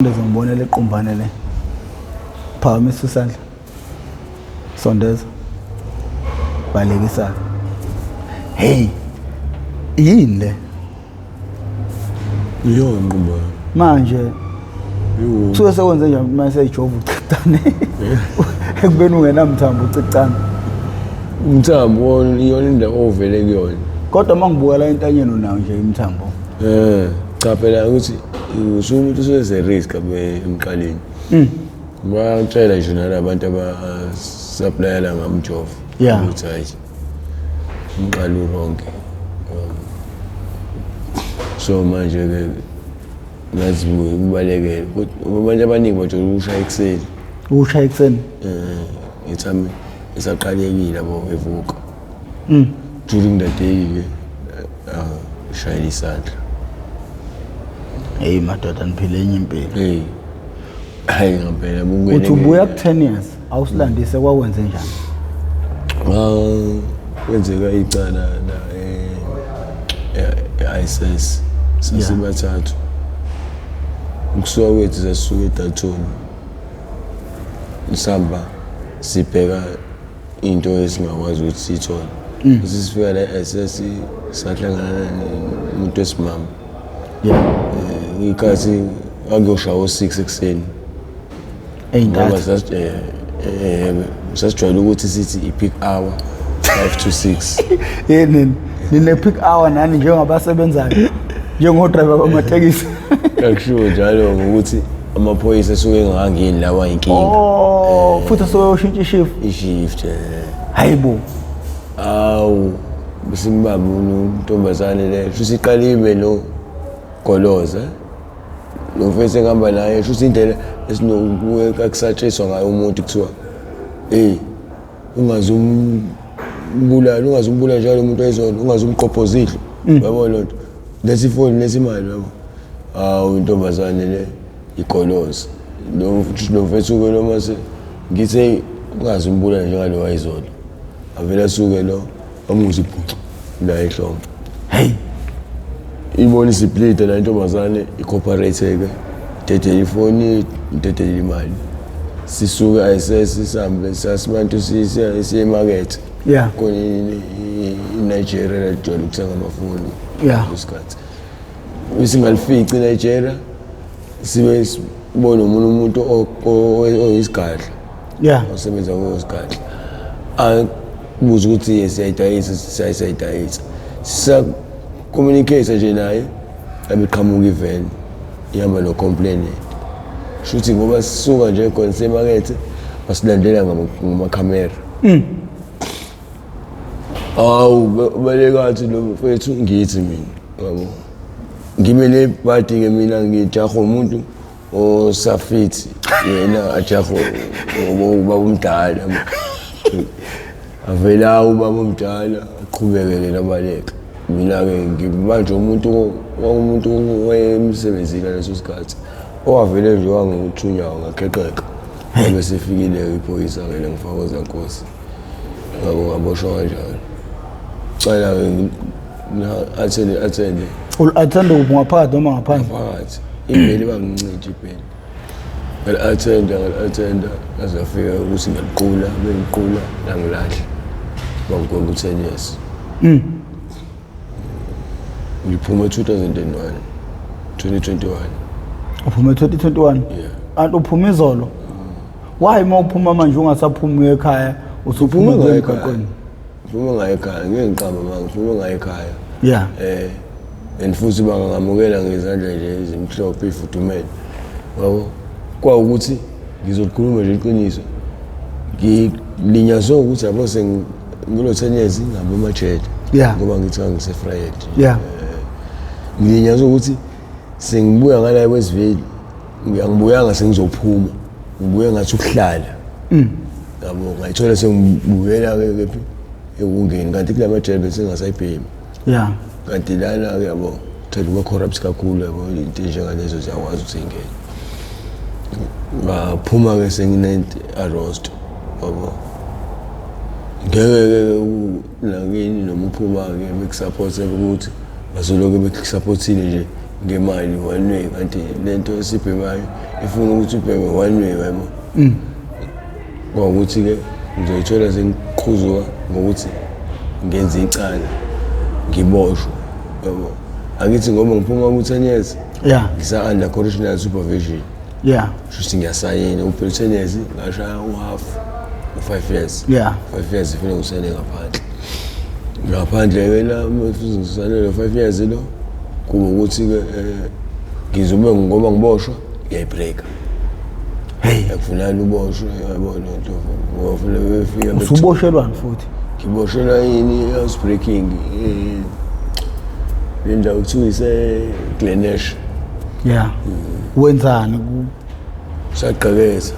Ngizombonela equmbane le. Phakamisa isandla. Sondeza. Balekisa. Hey. Yini le? Iyo nqumba. Manje suke sekwenze nje mase ejova ucicane. Ekubeni ungenamthambo ucicane. Umthambo iyona indawo ovele kuyona. Kodwa mangibuka la entanyeni unawo nje imthambo. Cha phela ukuthi usumuntu useze risk emqaleni. Bayatshela nje nalabantu abasuppliela ngamjovo. Ukuthi hayi. Umqalo wonke. So manje ke ngazi kubalekele abantu abaningi bathi ushaya ekseni. Ushaya ekseni? Ithami isaqalekile yabo evuka. During the day ke shaya isandla. Hey madoda niphile enye impilo. Hey. Hayi ngempela bungwele. Uthi ubuya ku 10 years awusilandise kwakwenze njani? Kwenzeka icala la ISS sasibathathu. Ukusuka kwethu sasuka eDalton. Isamba sibheka into esingakwazi ukuthi sithole. Sisifika la ISS sahlangana nomuntu esimama. Ngikathi akuyoshaya o6 ekseni. Eyintathu. Sasijwayele ukuthi sithi i-peak hour 5 to 6. Yini nine peak hour nani njengabasebenzayo njengodriver bamatekisi. Akusho njalo ngokuthi amaphoyisa esuke engangeni lawa inkinga. Futhi soyoshintsha ishift. Ishift. Hayibo. Awu besimbamba untombazane le siqalime lo goloza. Lo mfethu engihamba naye shuthi indlela esinokuweka kusatshiswa ngayo umuntu kuthiwa ungazumbulala njalo umuntu oyizona ungazumqophozidla yabo lonto lesifoni lesimali yabo intombazane le igoloza lo mfethu ke lo mase ngithe ungazumbulala njalo wayizona avela suke lo amuzi ibhucu la ehlombe. Hey ibona isiplita la intombazane icorporate ke dedele ifoni dedele imali sisuka ayisesisambe sasibantu siye market kona iNigeria ladjola ukuthenga amafoni isikhathi isingalifiki eNigeria sibe sibona umuntu oyisigadla osebenza ngoyigadla buza ukuthi siyayidayisa communicate nje naye abeqhamuka even ihamba no complain shuthi ngoba sisuka nje khona semarket basilandela ngamakhamera balekathi lo mfethu ngithi mina yabo ngimele party ke mina ngijaho umuntu osafiti yena ajaho ngoba umdala avela ubaba umdala aqhubekele nabaleka. Mina ke ngimanje umuntu wayemsebenzile leso sikhathi owavele nje wangithunyawa ngaqeqeka bese sifikile iphoyisa ngene ngifakoza Nkosi ngabo ngaboshwa kanjalo cala athende athende ngaphakathi noma ngaphandle phakathi imeli bangincitshi iphela athenda azafika ukuthi ngaliqula bengiqula la ngilahle bangikhomba 10 years. Ngiphuma 2021. Uphuma 2021? Yeah. Anti uphuma izolo? Why mawuphuma manje ungasaphumi ekhaya usuphuma emgaqweni? Uphuma ngaye ekhaya ngiyiqaba manje uphuma ngaye ekhaya. Yeah. And futhi bangamukela ngezandla nje ezimhlophe ifudumele. Yabo kwa ukuthi ngizokhuluma nje iqiniso. Ngilinyazwe ukuthi yabo ngilo 10 years ngabo majele. Ngoba ngithi ngisefried. Ngiyazi ukuthi sengibuya ngala kwesiveli ngiyangibuyanga sengizophuma ngibuye ngathi ukuhlala yabo ngayithola sengibuyela ke Ungezwa kanti kula majele bese ngasayibhemi kanti lana yabo thela uma corrupt kakhulu yabo into njengalezo ziyakwazi ukuthi ingene ngaphuma ke sengine arrest yabo ngeke nakini noma uphuma ke bekusupport ukuthi bazoloke bekusupportile nje ngemali one way kanti lento esibhemayo ifuna ukuthi ubheme one way wema ngokuthi ke ngizoyithola sengiqhuzwa ngokuthi ngenze icala ngiboshwe yabo angithi ngoba ngiphuma ku-10 years ngisa under conditional supervision shuthi ngiyasayina uphela 10 years ngashaya u-half 5 years 5 years ifuna ngisayine ngaphandle la ngisanele 5 years lo kuba ukuthi ke ngizobe ngoba ngiboshwa ngiyayibreaka akufunani uboshwe yabona nto ngofuna befika usuboshelwani futhi ngiboshelwa yini housebreaking indawo kuthiwa ise-Glenesh wenzani saqhakeza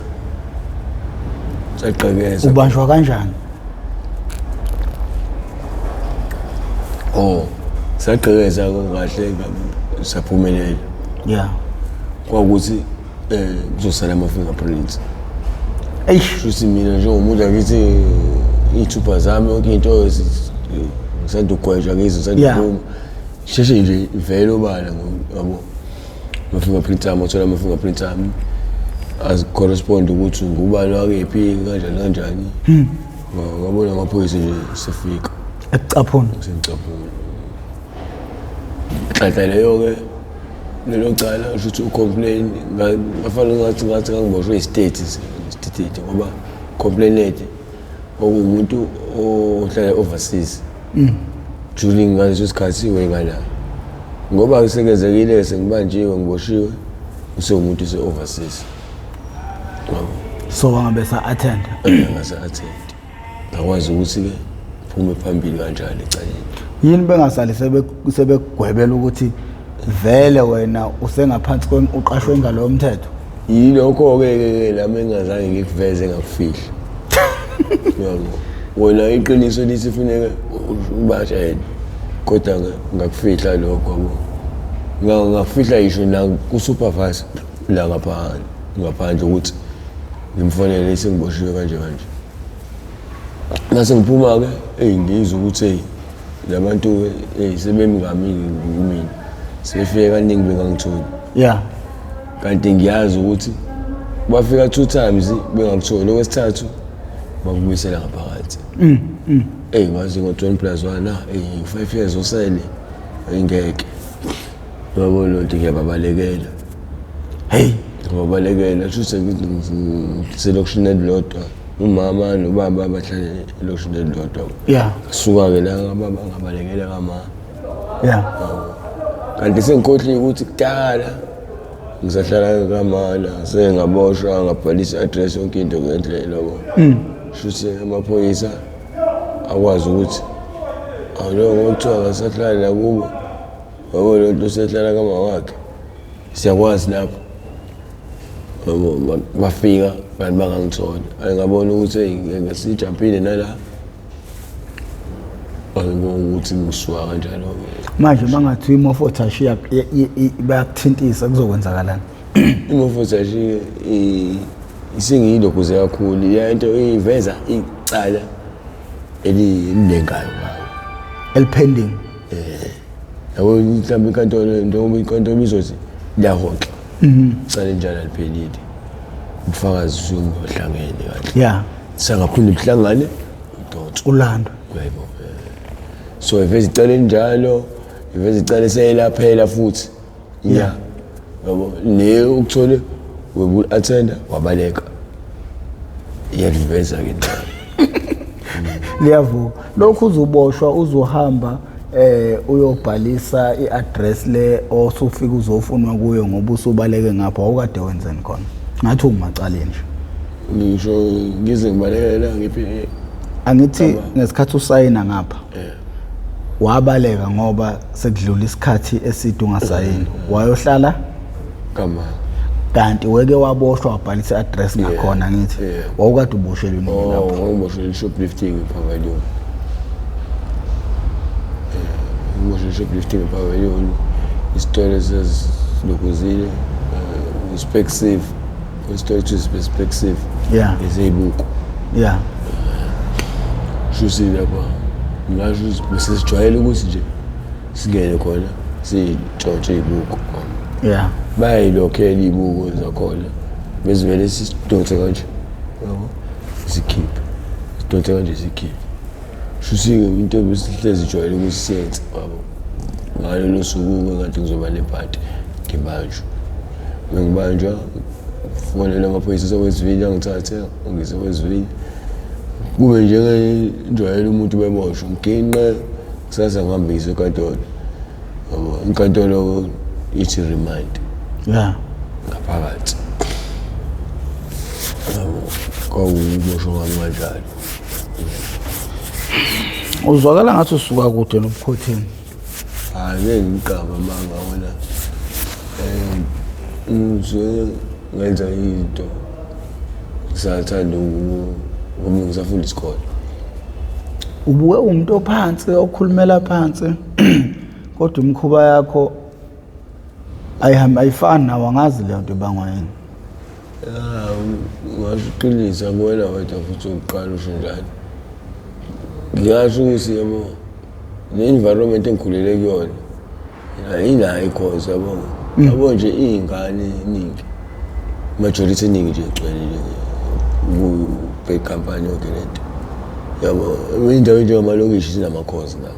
ubanjwa kanjani saqhakeza kahle saphumelela kwakuthi kuzosala ama-fingerprints shuthi mina njengomuntu akithi iy'thupha zami yonke into ngisanda ukugwetshwa ngizo ngisanduphuma sheshe nje ivele obala yabo ama-fingerprint ami othola ama-fingerprint ami azi-correspond ukuthi ngubani wakephi kanjani ngabona amaphoyisa nje sefika ekucaphuna nhlahla leyo-ke lelo cala shuthi ucomplain ngafanele ngathi ngangiboshwe i-state ngoba complainant okuwumuntu ohlala overseas during ngaleso sikhathi wengala ngoba ngisekezekile sengibanjiwe ngiboshiwe usewumuntu ose-overseas so wangabe sa-attend ngasa-attend ngakwazi ukuthi-ke phume phambili kanjalo ecaleni yini bengasali sebegwebela ukuthi vele wena usengaphansi uqashwe ngalowo mthetho yilokho-ke lami engazange ngikuveze ngakufihla wona iqiniso lithi funeka ubashayele kodwa ngakufihla lokho ngakufihla isho la ku-supervisor la ngaphandle ukuthi ngimfonele sengiboshiwe kanje mase ngiphuma-ke ngizwe ukuthi labantu sebemngamile kumina sebefike kaningi bengangitholi kanti ngiyazi ukuthi bafika 2 times bengangitholi okwesithathu bakubuyisela ngaphakathi ngazi ngo-20+1 5 years osele ngeke yabona nto ngiyababalekela ngiyababalekela shuthi selokishini elilodwa umama nobaba bahlale elokishini elilodwa suka-ke la ngabalekela kanti sengikhohliwe ukuthi kudala ngisahlala kamana sengaboshwa ngabhalisa i-address yonke into ngendlela shuthi amaphoyisa akwazi ukuthi awuloko kuthiwa ngasahlala nakubo yabona lento usehlala kama wakhe siyakwazi lapho bafika kanti bangangithola ngabona ukuthi ngesijampile nala ukuthi ngisuka kanjalo manje bangathi imofothashi bayakuthintisa kuzokwenzakalani imofothashi isingiyilokhuze kakhulu lento iveza icala elinengayo ngayo elipending yabo mhlawumbe inkantolo njengoba inkantolo izothi liyahoxa icala njalo aliphelile ubufakazi usuhlangene kahle sangaphinde buhlangane ulandwe yebo so iveza icala njalo iveza icala seyelaphela futhi yabo le ukuthole webu-attenda wabaleka iyaliveza ke njalo liyavuka lokhu uzoboshwa uzohamba uyobhalisa i-address le osufika uzofunwa kuyo ngoba usubaleke ngapha awukade wenzeni khona ngathi ungumacaleni nje ngisho ngize ngibalekela ngiphi angithi ngesikhathi usayina ngapha wabaleka ngoba sekudlula isikhathi eside ungasayini wayohlala kama kanti weke waboshwa wabhalisa i-address ngakhona ngithi wawukade uboshelwe nini lapho ngiboshelwe shoplifting ePavilion ngiboshelwe shoplifting ePavilion isitolo sesilokuzile inspective isitolo inspective ezeyibuko shusi lapha ngasho besijwayele ukuthi nje singene khona sitshontshe ibuko. Yeah. Bayilokhela ibuko zakhona. Bezivele sidonse kanje. Yabo. Sikhiphe. Sidonse kanje sikhiphe. Shusi into besihlezi ijwayele ukusiyenza yabo. Ngalo losuku ngathi ngizoba nephathi ngibanjwe. Mengibanjwa fonela amaphoyisa sewezivile angithathe ngisewezivile. Kube njengejwayele umuntu beboshwe nginqa kusasa ngihambise enkantolo. Yabo inkantolo ithi remind. Yeah. Ngaphakathi. Yabo kwawuboshwa ngamandla. Uzwakala ngathi usuka kude nobukhotheni. Hayi ngicaba manga wona. Ngizwe ngenza into. Ngisathanda ngoba ngisafunda isikole. Ubuwe umuntu ophansi okhulumela phansi kodwa imkhuba yakho ayifani nawo angazi le nto ebangwa yini. Ngasiqinisa kuwena wethu futhi uqala usho njalo. Ngiyasho ukuthi yabo le environment engikhulele kuyona ayinayo ikhoza yabo. Yabo nje izingane eziningi majority eningi nje egcwele ku company yonke lento. Yabo indawo nje amalokishi sinamakhozi la.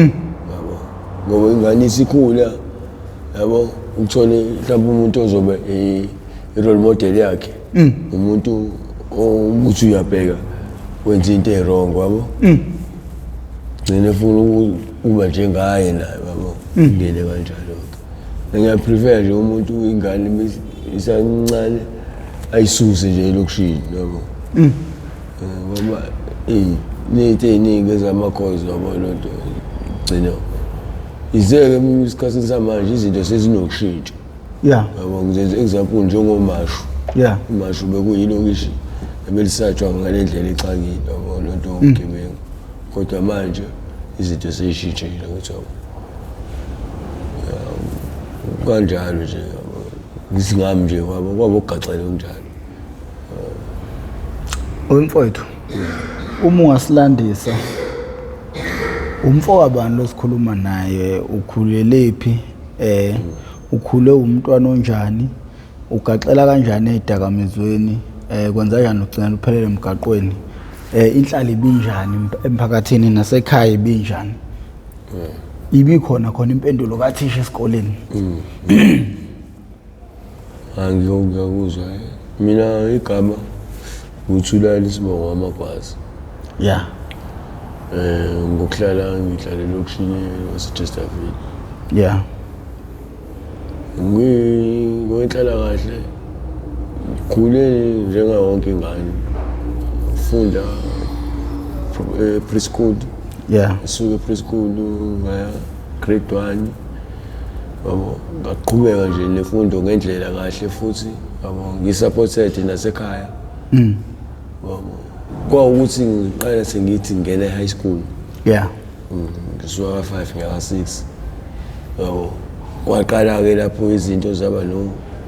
Yabo ngoba ingane isikhula yabo uthole mhlawumbe umuntu ozobe i-role model yakhe. Umuntu ukuthi uyabheka wenza into e-wrong yabo. Ngene funa uba njengaye naye yabo. Ngene kanjalo. Ngiyaprefer nje umuntu ingane isancane ayisuse nje lokushini yabo. Ngoba nethi eziningi ezamakhozi yabo lonto gcina izeke isikhathi samanje izinto sezinokushintsha. Yeah. Yabo ngizenza example njengomashu. Yeah. Umashu bekuyilokishi ebelisatshwa ngale ndlela ecakile yabo lonto ubugebengu. Kodwa manje izinto sezishintshile ukuthi yabo. Kanjalo nje yabo. Ngisingami nje yabo kwabo ugaxele kunjalo. Umfowethu. Uma ungasilandisa umfowabani losikhuluma naye ukhulelephi ukhule umntwana onjani ugaxela kanjani ezidakamizweni kwenza kanjani ugcina uphelele emgaqweni inhlali ibinjani emphakathini nasekhaya ibinjani ibikhona khona impendulo kathisha esikoleni. Angiyokuzwa mina igama uthulala isibongo amabhasi. Yeah. Ngokuhlala ngihlale lokushini waseChesterfield. Yeah. Ngokuhlala kahle khule njenga wonke ingane funda preschool. Yeah. Suke preschool ngaya grade 1 yabo ngaqhubeka nje nefundo ngendlela kahle futhi yabo ngisupported nasekhaya. Yabo kwawukuthi ngiqala sengithi ngene high school. Yeah. Ngisuka 5 ngaya 6 yabo kwaqala ke lapho izinto zaba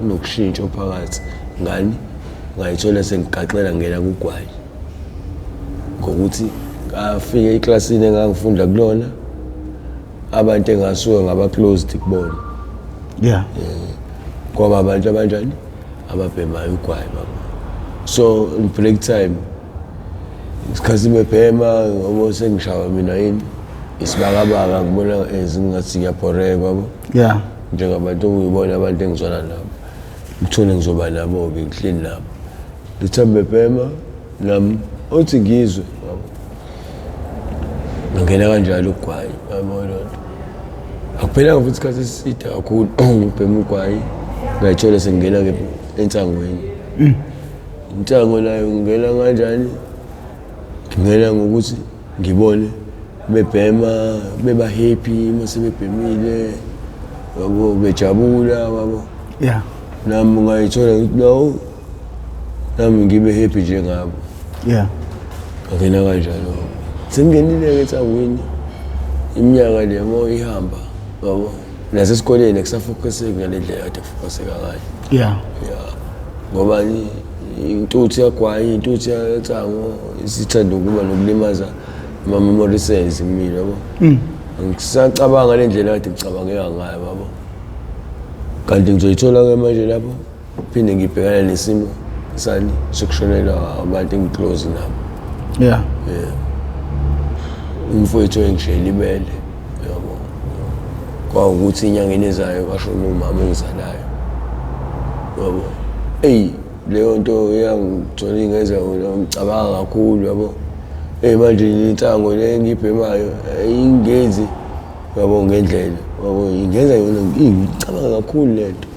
nokushintsha phakathi ngani ngayithola sengigaxela ngena kugwayi ngokuthi ngafika eklasini engangifunda kulona abantu engasuka ngaba closed kubona. Yeah. Kwaba abantu abanjani ababhemayo ugwayi baba. So in break time isikhathi bebhema ngoba sengishawa mina yini isibakabaka ngibona ezingathi ngiyaphoreka baba. Yeah. Njengabantu ngibona abantu engizwana nabo ngithole ngizoba nabo ke ngihleli nabo lithambe bhema nami othi ngizwe baba. Ngena kanjalo ugwayi yabona akuphelanga futhi isikhathi eside kakhulu ngibhema ugwayi ngayithola sengena ke entsangweni. Intsango nayo ngena kanjani ngingena ngokuthi ngibone bebhema beba happy mase bebhemile yabo bejabula yabo. Yeah. Nami ngayithola ukuthi no nami ngibe happy njengabo. Yeah. Ngena kanjalo sengenile ke entsangweni iminyaka le mo ihamba yabo nasesikoleni kusafocuseka ngale ndlela kade focuseka ngayo. Yeah. Yeah. Ngoba intuthu yagwayi intuthu yetsango isithanda ukuba nokulimaza ama memory cells kimi yabo. Ngisacabanga le ndlela kade ngicabangeka ngayo baba. Kanti ngizoyithola-ke manje lapho phinde ngibhekane nesimo sani sokushonelwa abantu engiclose nabo. Yeah. Umfowethu engishayela ibele yabo. Kwawukuthi inyangeni ezayo kwashona umama ongizalayo. Yabo. Leyo nto iyangithola ingeza ngicabanga kakhulu yabo. Manje intsango le ngibhemayo ayingenzi yabo ngendlela. Yabo ingenza yona ngicabanga kakhulu lento.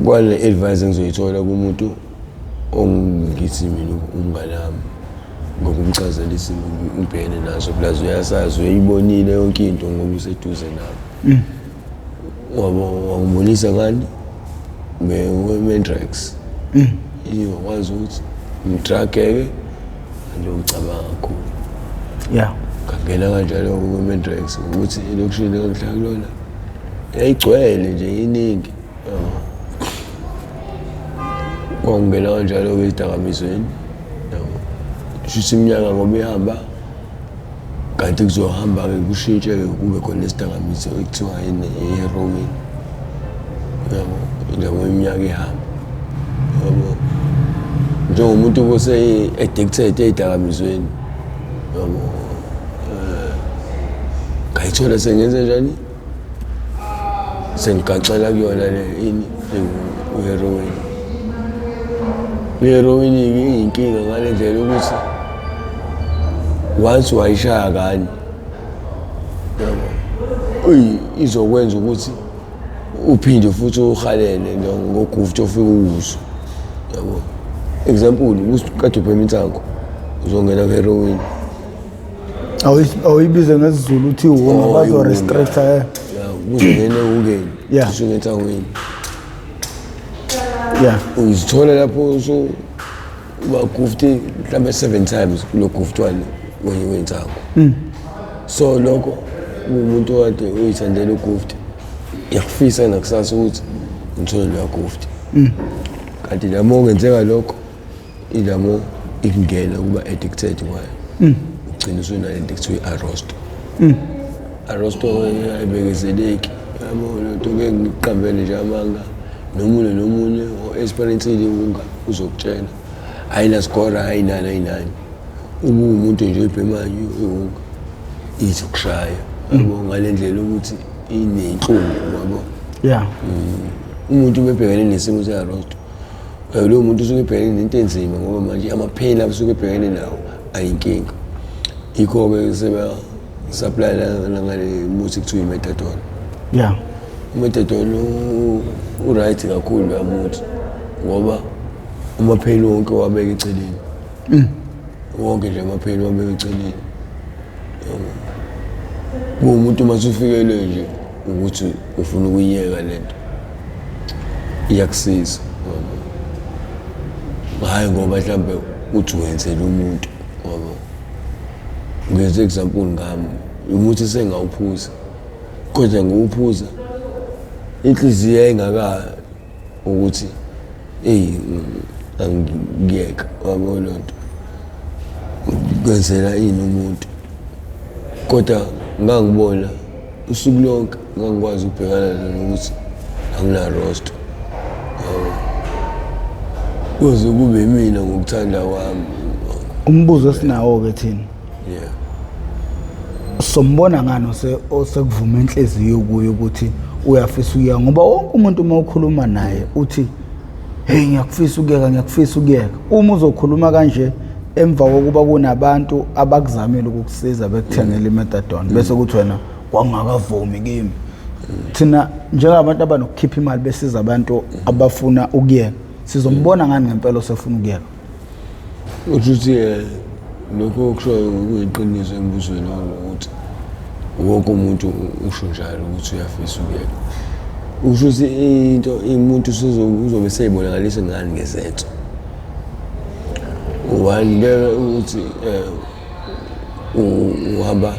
Kwale advice engizoyithola kumuntu ongithi mina umngane wami ngokumchazela isimo ngibhekene naso plus uyasazi uyibonile yonke into ngoba useduze nami. Wangibonisa ngani nge-Mentrax. Wakwazi ukuthi ngitrageke ngicabanga kakhulu. Yeah. Ngangena kanjalo ku-Mentrax ukuthi elokishini engihlala kulona yayigcwele nje iningi. Kwangena kanjalo-ke ezidakamizweni. Shuthi iminyaka ngoba ihamba kanti kuzohamba-ke kushintshe-ke kube khona isidakamizwa ekuthiwa i-heroin. Yabo, njengoba iminyaka ihamba. Yabo. Njengomuntu ose-addicted ey'dakamizweni. Yabo. Ngayithola sengenze njani? Sengigaxela kuyona le u-heroin. I-heroin-ke iyinkinga ngale ndlela ukuthi once wayishaya kani izokwenza ukuthi uphinde futhi uhalele ngogufti ofika uwuzwe. Yabo. Example, kade ubhema intsango uzongena ku-heroin. Awuyibize ngesizulu uthi uwonga bazo-restricta. Yeah, uzongena ungeni. Yeah. Usungentangweni. Yeah. Uzithola lapho ubagufti mhlawumbe 7 times kulo gufti wani wentsango. So lokho umuntu kade uyithandela ugufti yakufisa nakusasa ukuthi ngithole lo gufti. Kanti lamo ungenzeka lokho ilamo ikungena kuba addicted kwayo. Ugcina usuna addicted i-arrosto. Arrosto ayibekezeleki. Yabo lento ke ngiqambele nje amanga nomunye o-experience-ile unga uzokutshela ayina score ayinani. Umuntu nje ebhemayo unga izokushaya. Yabo ngale ndlela ukuthi inenhlungu yabo. Yeah. Umuntu ubebhekene nesimo se-arrosto. Lo muntu usuke ebhekene nento enzima ngoba manje ama-pain asuke ebhekene nawo ayinkinga. Yikho-ke supply ngale muthi kuthiwa i-methadone. Yeah. Methadone right kakhulu yamuthi ngoba ama-pain wonke wabeka eceleni. Wonke nje ama-pain wabeka eceleni. Umuntu masufikele nje ukuthi ufuna ukuyiyeka lento iyakusiza. Hayi ngoba mhlambe uthi wenzela umuntu ngoba ngenze example ngami umuthi sengawuphuza kodwa ngowuphuza inhliziyo yayingaka ukuthi angiyeka wabo lonto kwenzela umuntu kodwa ngangibona usuku lonke ngangikwazi ukubhekana nokuthi angina-rosto. Kuze kube mina ngokuthanda kwami. Umbuzo esinawo-ke thina. Yeah. Sombona ngani osekuvuma inhliziyo kuyo ukuthi uyafisa ukuyeka ngoba wonke umuntu uma ukhuluma naye uthi hey ngiyakufisa ukuyeka. Uma uzokhuluma kanje emva kokuba kunabantu abakuzamile ukukusiza bekuthengela i-methadone bese kuthi wena kwangakavumi kimi. Thina njengabantu abanokukhipha imali besiza abantu abafuna ukuyeka sizombona ngani ngempela osefuna ukuyeka. Ukuthi lokho okushoyo kuyiqiniso embuzweni ukuthi wonke umuntu usho njalo ukuthi uyafisa ukuyeka. Usho ukuthi umuntu uzobe seyibonakalisa ngani ngezetho. Wandeke ukuthi uhamba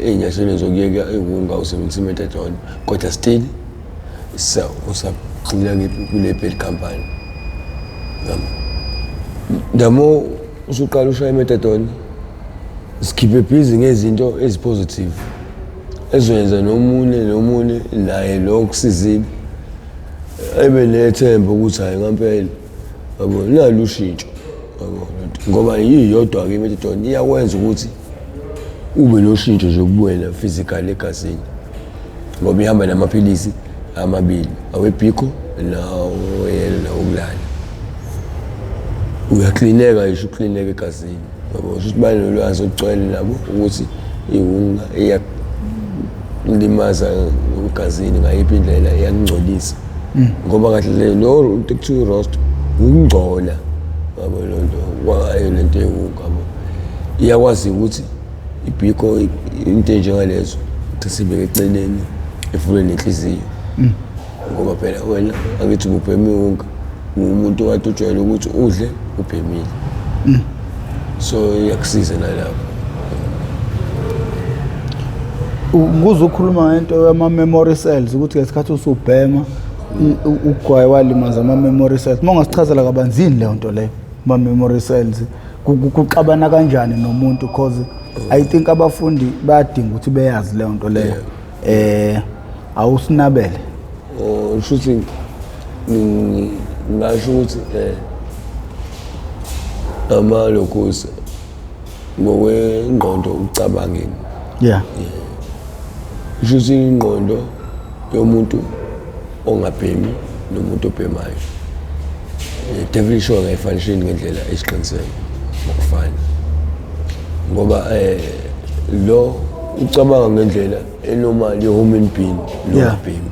ey'nyathelo zokuyeka ungawusebenzisi i-methadone kodwa still usagxila kule bad company. The more usuqala ushaya i-methadone sikhiphe busy ngezinto ezipositive ezoyenza nomunye naye lo kusizile ebe nethemba ukuthi hayi ngempela yabo nalo ushintsho yabo ngoba yiyodwa ke i-methadone iyakwenza ukuthi ube noshintsho nje kubuwena physical egazini ngoba ihamba namaphilisi amabili awebhiko naweyela nawukulala uyaklineka isho uklineka egazini yabo ukuthi banolwazi ogcwele nabo ukuthi iwunga iyalimaza egazini ngayiphi indlela iyangcolisa ngoba kahle lo kuthiwa roast ukungcola yabo lonto kwayo lento ewunga iyakwazi ukuthi ibhiko into njengalezo sibeke eceleni efule nenhliziyo ngoba phela wena angithi ubhemi wonke umuntu kade ujwayele ukuthi udle ubhemile so iyakusiza nalapho ukuze ukhuluma ngento yama memory cells ukuthi ngesikhathi usubhema ugwayi walimaza ama memory cells mongasichazela kabanzini leyo nto leyo ama memory cells kuxabana kanjani nomuntu cause I think abafundi bayadinga ukuthi beyazi leyo nto leyo awusinabele shuthi ngasho ukuthi amalokhozi ngokwengqondo ucabangeni shuthi ingqondo yomuntu ongabhemi nomuntu obhemayo definition ngayifanishini ngendlela esiqiniseko ngokufana ngoba lo ucabanga ngendlela enormal ye-human being nobhemi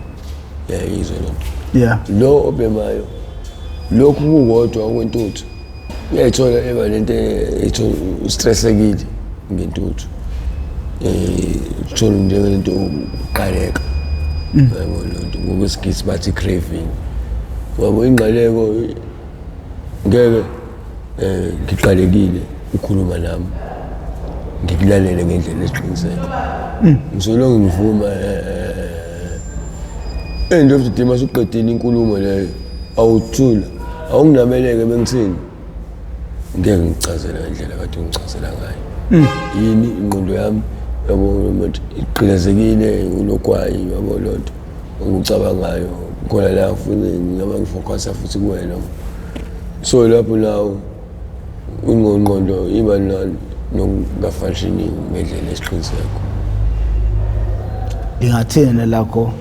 yizwe lonto lo obhemayo lokhu kukodwa okwentuthu uyayithola eba lento etho stressekile ngentuthu uthola njengento uqaleka yabo lonto ngokwesigisi bathi craving ngoba ingqaleko ngeke ngiqalekile ukhuluma nami ngikulalele ngendlela esiqiniseko ngisolonga ngivuma end of the day masuqedile inkulumo leyo awuthula awunginabeleke bengithini ngeke ngichazela ngendlela kade ngichazela ngayo yini ingqondo yami yabo manje iqhilazekile ulokwayi yabo lonto ngikucabangayo khona la ufune ngaba ngifocus futhi kuwena so lapho nawo ingqondo iba nongafanishini ngendlela esiqiniseko ingathena lakho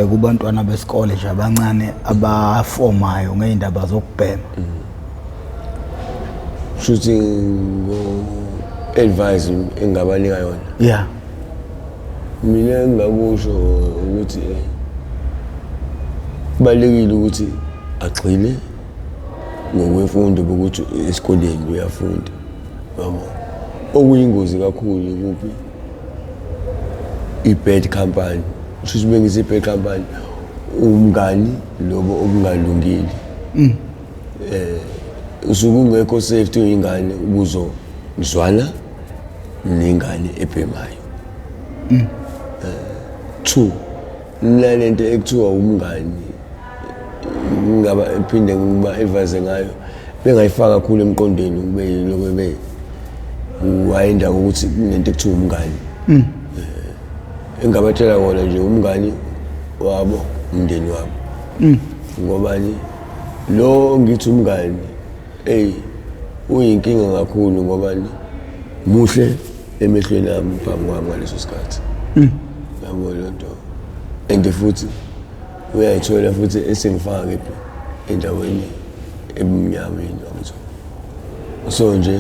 kubantwana besikole nje abancane abafomayo ngeindaba zokubhema shuthi advice engabanika yona mina ngingakusho ukuthi kubalekile ukuthi agxile ngokwemfundo bokuthi esikoleni uyafunda yabo okuyingozi kakhulu kuphi i-bad company shuthi bengise i-bad company umngani lobo okungalungile usuke ungekho safety uyingane ubuzozwana nengane ebhemayo 2 nalento ekuthiwa umngani ngaba ephinde ngiba advise ngayo bengayifaka kakhulu emqondweni kube lokho be wayenda ukuthi kunento ekuthiwa umngani engabatshela wona nje umngani wabo umndeni wabo ngobani lo ngithi umngani uyinkinga kakhulu ngobani muhle emehlweni ami phambi kwami ngaleso sikhathi yabo lonto and futhi uyayithola futhi esengifaka kephi endaweni emnyameni yabo so nje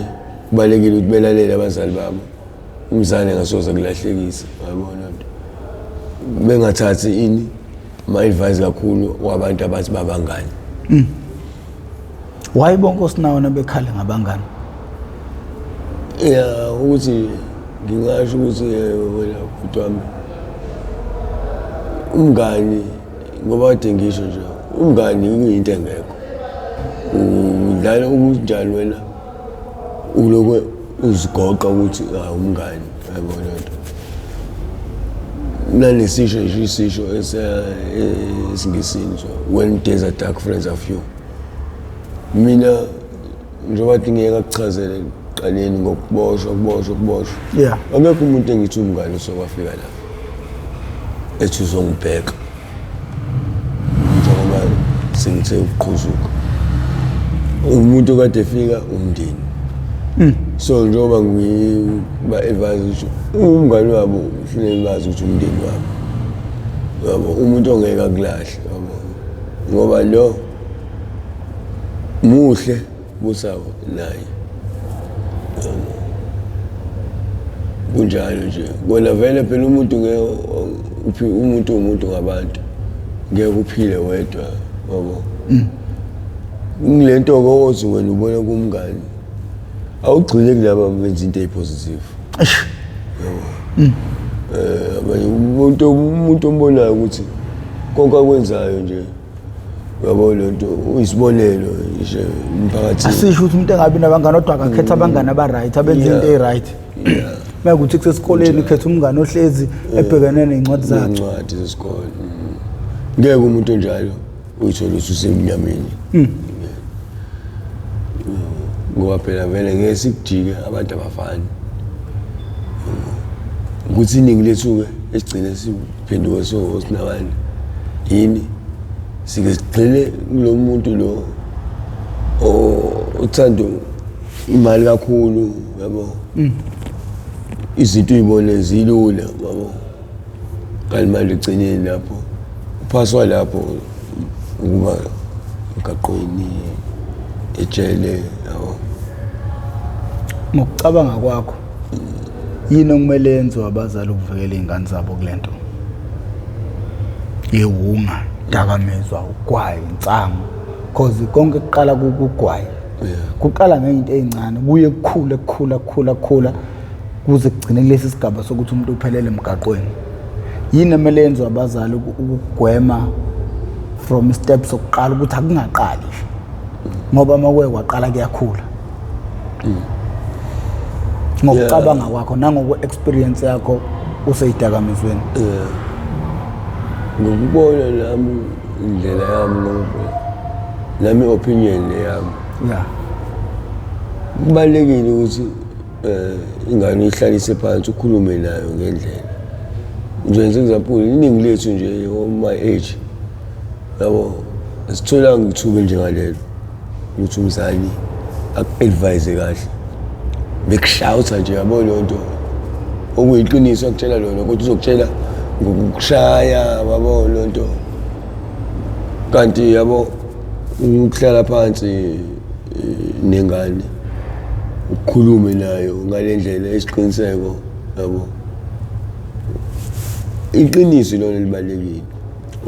kubalekile ukuthi belalele abazali babo umzali ngasoza kulahlekisa yabo lonto bengathathi ini my advice kakhulu kwabantu abathi babangani why bonke osinawo bekhala ngabangani ukuthi ngingasho ukuthi wena futhi wami umngani ngoba kade ngisho nje umngani kuyinto engekho udlala ukunjani wena ulokwe uzigoqa ukuthi umngani yabona lonto nanesisho isisho esingisini so when days are dark friends are few mina njengoba ngiyeka kuchazele ekuqaleni ngokuboshwa Yeah. akekho umuntu engithi umngane sokwafika la ethi uzongibheka njengoba sengithe ukuqhuzuka umuntu kade efika umndeni so njengoba ngiba-advise ukuthi umngane wabo kufanele bazi ukuthi umndeni wabo yabo umuntu ongeke akulahle yabo ngoba lo muhle busawo naye kunjalo nje bona vele phela umuntu umuntu ngabantu ngeke uphile wedwa yabo ngilento othi wena ubona kumngani awugcine kulaba benza into ezipositive umuntu ombonayo ukuthi konke akwenzayo nje yabo lento uyisibonelo nje umphakathi asisho ukuthi umuntu engabi nabangani kodwa akakhetha abangani aba-right abenza into e-right makuthi kusesikoleni ukhetha umngane ohlezi ebhekene ney'ncwadi zakhe iy'ncwadi zesikole ngeke umuntu onjalo uyithole ukuthi usemnyameni ngoba phela vele ngeke sikujike abantu abafani ukuthi iningi lethu-ke esigcine siphenduke sosinabani yini sike sigxile kulo muntu lo othanda imali kakhulu yabo izinto uy'bone zilula yabo kanti manje egcineni lapho uphaswa lapho ukuba emgaqweni ejele yabo ngokucabanga kwakho yini okumele yenziwe abazali ukuvikela iy'ngane zabo kule nto yewunga dakamizwa ugwayi insango cause konke kuqala kugwayi kuqala ngey'nto ey'ncane kuye kukhula kuze kugcine kulesi sigaba sokuthi umuntu uphelele emgaqweni yini emele yenziwe abazali ukugwema from steps sokuqala ukuthi akungaqali ngoba makuye kwaqala kuyakhula ngokucabanga kwakho nangokwe-experience yakho useyidakamizweni ngokubona nami indlela yami nami opinion yami kubalulekile ukuthi ingane ihlalise phansi ukhulume nayo ngendlela njengenze example iningi lethu nje my age yabo sitholanga ithuba njengalelo ukuthi umzali aku-advise kahle bekushawutha nje yabo lonto okuyiqiniso akutshela lona ukuthi uzokutshela ngokushaya yabo lonto kanti yabo ukuhlala phansi nengane ukukhulume nayo ngalendlela esiqiniseko yabo iqiniso lona libalekile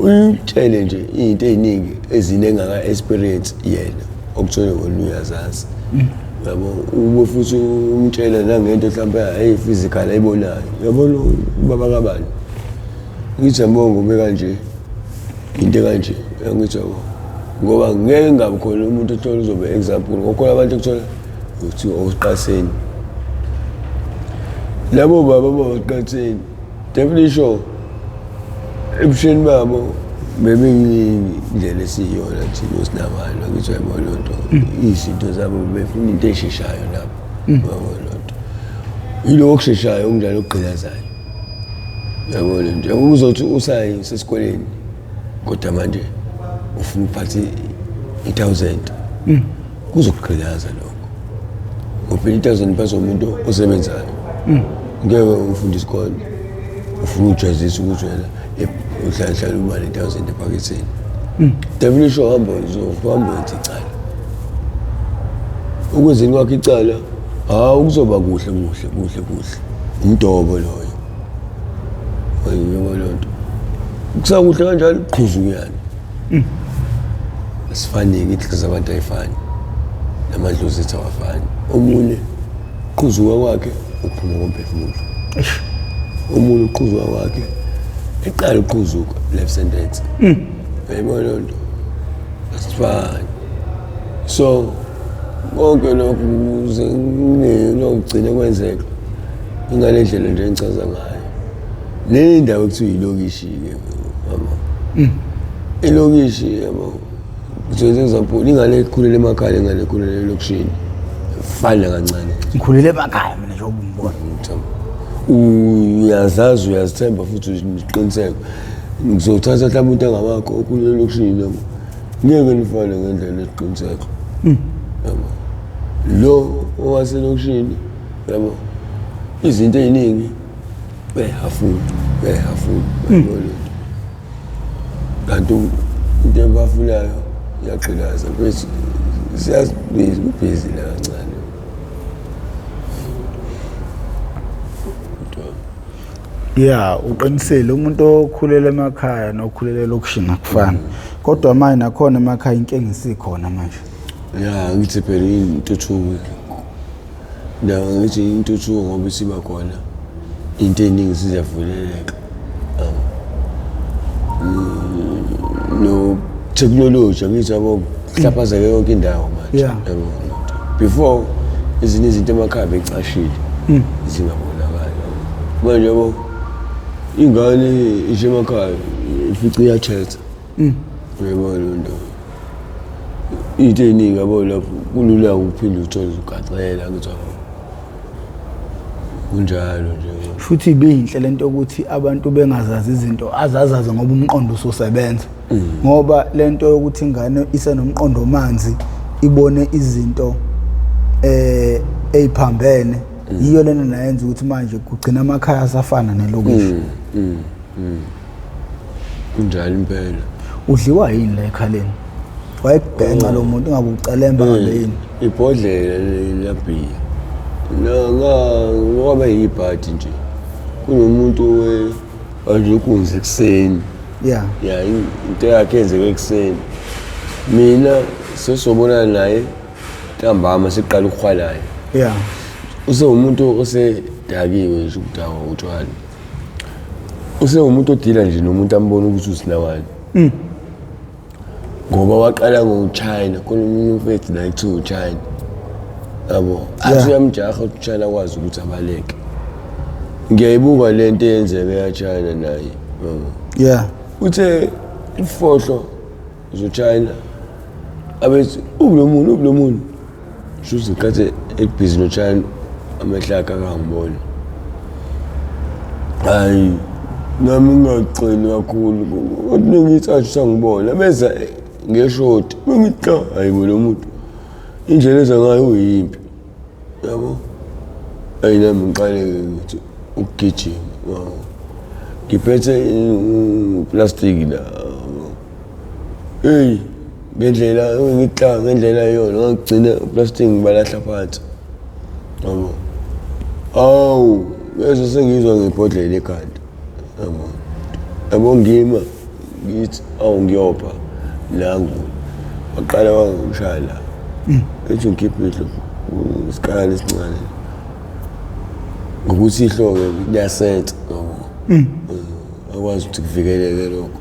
uyitshele nje izinto eziningi ezinengaka experience yena okuthola wona uyazazi yabo ube futhi umtshela nangento mhlawumbe hey physical ayibonayo yabo lo baba kabani ngithi ambongo ube kanje into kanje ngithi yabo ngoba ngeke ngabe khona umuntu othola uzobe example ngokhona abantu ekuthola uthi osiqaseni labo baba bosiqaseni definitely sure ebusheni babo bebeyindlela esiyona thina sinabalo ngithi yabo lonto izinto zabo befuna into esheshayo lapho yabo lonto yilo okusheshayo okunjalo okugqilazayo yabo lonto njengoba uzothi usayi sesikoleni kodwa manje ufuna ukuphatha 1000 kuzokugqilaza lokho ngoba 1000 phasa umuntu osebenzayo ngeke ufunda isikole ufuna ukujwayezisa ukuthi wena uhlala umali 1000 ephaketheni definitely sure hamba uthi icala ukwenzeni kwakho icala ukuzoba kuhle umdobo loyo yebo lonto kusakuhle kanjalo qhuzukuyana asifaniki inhliziyo zabantu ayifani namadlozi ethu awafani omunye uqhuzuka kwakhe uphuma komphefumulo omunye uqhuzuka kwakhe eqala uqhuzuka left sentence yebo lonto asifani so konke lokhu lokugcina kwenzeka ingalendlela nje engichaza ngayo le ndawo ekuthiwa ilokishi-ke yabo ilokishi yabo njengenze example ingane ekhulela emakhaya ingane ekhulela elokishini fana kancane ngikhulele emakhaya mina njengoba umbona uyazazi uyazithemba futhi uqiniseka ngizothatha mhlawumbe into engamakho okulele lokushini nabo ngeke nifane ngendlela eqiniseka yabo lo owaselokushini yabo izinto eziningi behafuna kanti into abafunayo iyaqhikaza bese siyazibiza ubhizi la kancane uqinisele umuntu okhulela emakhaya nokhulela lokushini akufani kodwa manje nakhona emakhaya inkinga isikhona manje ngithi phela intuthuko ngithi intuthuko ngoba isiba khona into eningi sizavuleleka no technology ngithi yabo kuhlaphazeke yonke indawo manje yabo before izinto emakhaya becashile zingabonakala manje yabo ingane ishe emakhaya ifica iyachetha yebo lonto into eningi yabo lapho kulula ukuphinde uthole ugaxela kuthiwa kunjalo nje futhi ibinhle lento ukuthi abantu bengazazi izinto azazazi ngoba umqondo usosebenza ngoba lento yokuthi ingane isenomqondo manzi ibone izinto eziphambene yiyo lena nayenza ukuthi manje kugcina amakhaya asafana nelokishi kunjalo impela udliwa yini la ekhaleni wayebhenca lo muntu ngabe ucalemba ngabe yini ibhodlela labhiya ngoba yibhadi nje kunomuntu wajokunza ekuseni into yakhe yenzeke ekuseni mina sesobonana naye ntambama siqala ukukhwalayo usewumuntu osedakiwe nje ukudakwa utshwala usewumuntu odila nje nomuntu ambona ukuthi usinawani ngoba waqala ngoChina kunomunye mfethu la ethi uChina yabo asuyamjaha uChina kwazi ukuthi abaleke ngiyayibuka lento eyenzeke eChina naye uthe ifohlo zoChina abethi ubulomuntu shuthi kade ekubhizi noChina amehlaka akangibona hayi nami ngaqina kakhulu kodwa ngithi asangibona beza ngeshoti ngithi hayi lo muntu indlela ezangayo uyimpi yabo ayinami ngiqale ngithi ukugijima ngiphethe plastic la ngendlela ngicanga ngendlela yona ngagcina plastic ngibalahla phansi yabo bese sengizwa ngibhodlela ekhanda yabo ngima ngithi ngiyopha nangu waqala wangishaya ethi ngikhiphe isikhala esincane ngokuthi ihloko liyasetha akwazi ukuthi kuvikeleke lokho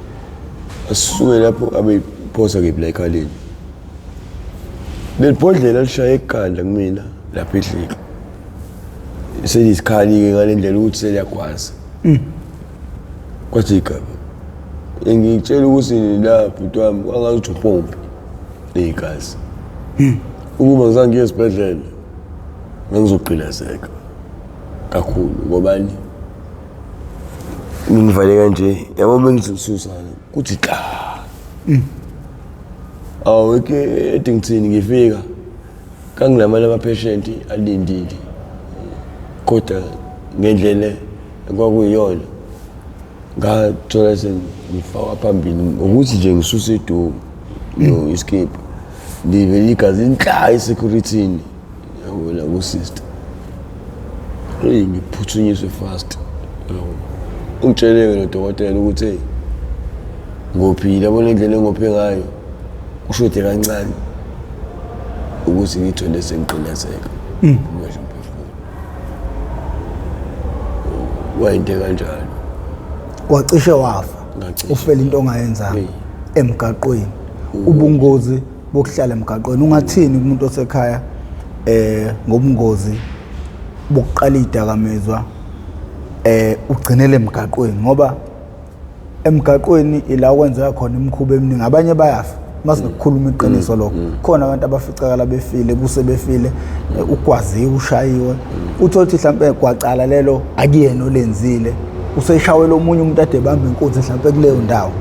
asuke lapho abeyiphosa ngeblack alien lelibhodlela lishaya ekhanda kumina lapha ehlika selisikhali-ke ngale ndlela ukuthi seliyakwazi kwathi igaba ngitshela ukuthi la bhuti wami angazuthi upompi igazi ukuba ngizange ngiye esibhedlela ngizogqilazeka kakhulu ngobani ngivale kanje yabo bengisusana kuthi ka aweke edingithini ngifika kanginamanye ama-patient alindile kodwa ngendlela kwakuyiyona ngathola sengifaka phambili ukuthi nje ngisuse idumo iskip livele igazi inhla esecurityini yabona ku-sister ngiphuthunyiswe fast ungitsheleke nodokotela ukuthi ngophile yabona indlela engophe ngayo ushode kancane ukuthi ngithole sengiqinazeka ngisho umphefumulo wayinte kanjalo wacishe wafa ufela into ongayenzanga emgaqweni ubungozi bokuhlala emgaqweni ungathini kumuntu osekhaya ngobungozi bokuqala idakamizwa ugcinele emgaqweni ngoba emgaqweni ila kwenzeka khona imikhuba eminingi abanye bayafa masikukhuluma iqiniso lokho khona abantu abaficakala befile kusebefile ukwaziwa ushayiwe uthola ukuthi mhlambe kwacala lelo akuyena olenzile useshawela omunye umuntu ade bamba inkunzi mhlambe kuleyo ndawo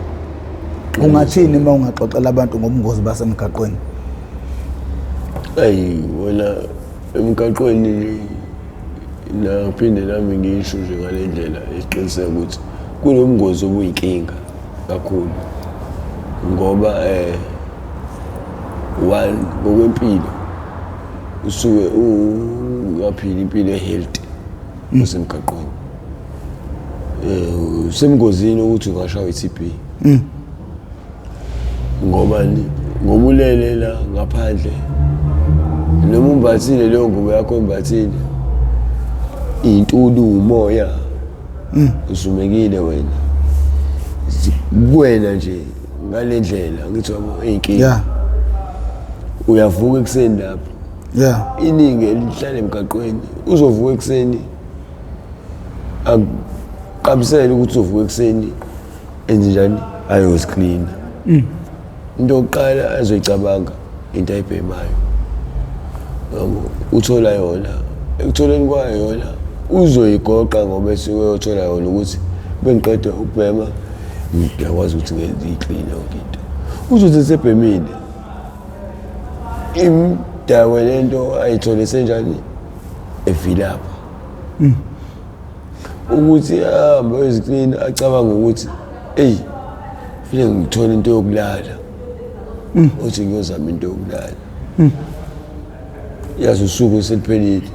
ungathini uma ungaxoxela abantu ngobungozi basemgaqweni wona emgaqweni naphinde nami ngisho nje ngale ndlela esiqiniseka ukuthi kunomngozi obuyinkinga kakhulu ngoba one ngokwempilo usuke uyaphila impilo healthy usemgaqweni semngozini ukuthi ungashaywa iTB ngoba ngobulele la ngaphandle noma umbathile leyo ngubo yakho umbathile intulu umoya usumekile wena nje ngale ndlela ngithi wabo eyinkinga uyavuka ekseni lapho iningi elihlala emgaqweni uzovuka ekseni aqabisele ukuthi uvuka ekseni enze njani ayoziclean into yokuqala azoyicabanga into ayibhemayo uthola yona ekutholeni kwayo yona uzoyigoqa ngoba esiyothola yona ukuthi bengiqeda ukubhema ngiyakwazi ukuthi ngenze iclean yonke into uzothi sebhemile imdawe lento ayithole senjani evilapha ukuthi ahambe eziclean acabanga ukuthi file ngithola into yokulala uthi ngiyozama into yokulala yazi usuku seliphelile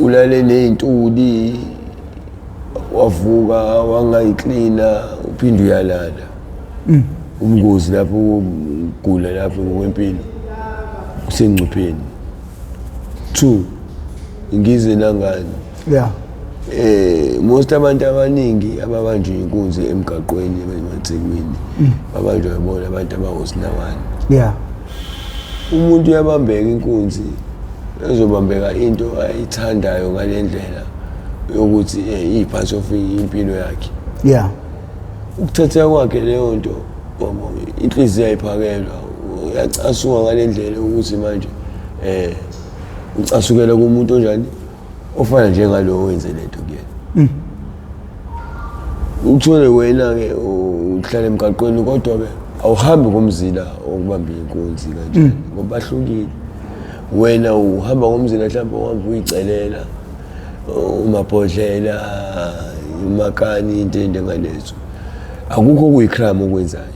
ulale nezintuli wavuka wangayicleana uphinde uyalala umngozi lapho ugula lapho ngokwempilo usengcupheni 2 ngize nangani most abantu abaningi ababanjwe inkunzi emgaqweni emaThekwini babanjwe yabona abantu abangosinawana umuntu uyabambeka inkunzi ezobambeka into ayithandayo ngale ndlela yokuthi i-part of impilo yakhe ukuthatha kwakhe leyo nto inhliziyo ayiphakelwa uyacasuka ngale ndlela ukuthi manje ucasukela kumuntu onjani ofana njengalo wenze lento kuyena uthole wena ke uhlala emgaqweni kodwa ke awuhambi ngomzila okubamba inkunzi kanjani ngoba bahlukile wena uhamba ngomzila mhlawumbe uhamba uyicelela umabhodlela imakani into engalezo akukho kuyicrime okwenzayo